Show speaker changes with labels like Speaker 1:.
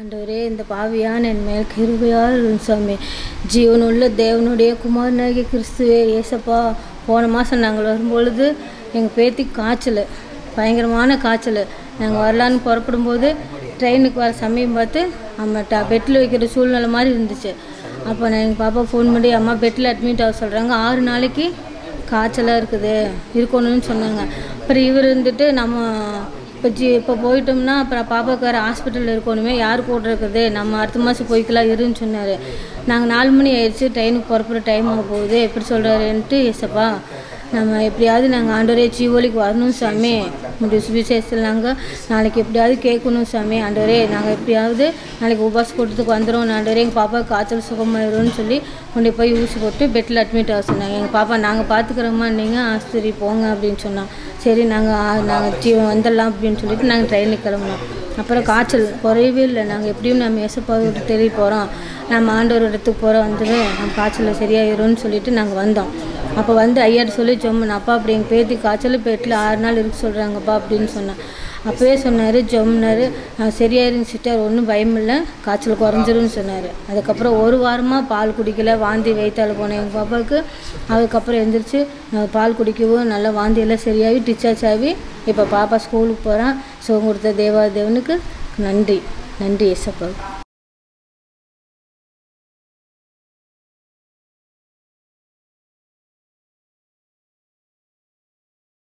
Speaker 1: ஆண்டவரே, இந்த பாவியான என் மேல் கிருபையாயிரும் சாமி. ஜீவனுள்ள தேவனுடைய குமாரனாகிய கிறிஸ்துவே ஏசப்பா. போன மாதம் நாங்கள் வரும்பொழுது எங்கள் பேத்திக்கு காய்ச்சல், பயங்கரமான காய்ச்சல். நாங்கள் வரலான்னு புறப்படும்போது ட்ரெயினுக்கு வர சமயம் பார்த்து அம்மா பெட்டில் வைக்கிற சூழ்நிலை மாதிரி இருந்துச்சு. அப்போ நான் எங்கள் பாப்பா ஃபோன் பண்ணி, அம்மா பெட்டில் அட்மிட் ஆக சொல்கிறாங்க, 6 நாளைக்கு காய்ச்சலாக இருக்கணும்னு சொன்னாங்க. அப்புறம் இவர் இருந்துட்டு இப்போ போயிட்டோம்னா அப்புறம் பாப்பாவுக்கு வேறு ஹாஸ்பிட்டலில் இருக்கணுமே, யார் கூட இருக்குது, நம்ம அடுத்த மாதம் போய்க்கலாம் இருன்னு சொன்னார். நாங்கள் 4 மணி ஆயிடுச்சு, ட்ரெயினுக்கு புறப்புற டைம் ஆக போகுது, எப்படி சொல்கிறாருன்ட்டு, ஏசப்பா நம்ம எப்படியாவது நாங்கள் ஆண்டவரே ஜீவோலிக்கு வரணும் சாமி. முடிவு சுவிசேஷத்தில் நாங்கள் நாளைக்கு எப்படியாவது கேட்கணும் சாமி. ஆண்டவரே நாங்கள் எப்படியாவது நாளைக்கு உபாச கூட்டத்துக்கு வந்துடும் ஆண்டவரே, எங்கள் பாப்பாவுக்கு காய்ச்சல் சுகமாயிரும்னு சொல்லி கொண்டு போய் ஊசி போட்டு பெட்டில் அட்மிட் ஆக சொன்னாங்க. எங்கள் பாப்பா நாங்கள் பார்த்துக்கிறோமா, நீங்கள் ஆஸ்பத்திரி போங்க அப்படின்னு சொன்னான். சரி நாங்கள் வந்துடலாம் அப்படின்னு சொல்லிட்டு நாங்கள் ட்ரெயினுக்கு கிளம்புனோம். அப்புறம் காய்ச்சல் குறையவே இல்லை. நாங்கள் எப்படியும் நம்ம ஏசப்பாவை விட்டு தெரிய போகிறோம், நம்ம ஆண்டவர் இடத்துக்கு போகிறோம், நம்ம காய்ச்சல் சரியாயிரும்னு சொல்லிட்டு நாங்கள் வந்தோம். அப்போ வந்து ஐயாட்ட சொல்லி ஜொம்முனேன், அப்பா அப்படி எங்கள் பேத்தி காய்ச்சல் பெட்டில் 6 நாள் இருக்க சொல்கிறாங்கப்பா அப்படின்னு சொன்னேன். அப்போவே சொன்னார், ஜொம்னார், சரியாயிருங்க சிஸ்டர், ஒன்றும் பயம் இல்லை, காய்ச்சல் குறைஞ்சிரும்னு சொன்னார். அதுக்கப்புறம் 1 வாரமாக பால் குடிக்கல, வாந்தி வயிற்றால் போனேன் எங்கள் பாப்பாவுக்கு. அதுக்கப்புறம் எழுந்திரிச்சு பால் குடிக்கவும் நல்லா வாந்தியெல்லாம் சரியாகி டிஸ்சார்ஜ் ஆகி இப்போ பாப்பா ஸ்கூலுக்கு போகிறான். சுகம் கொடுத்த தேவாதேவனுக்கு நன்றி. நன்றி ஏசப்பாவுக்கு.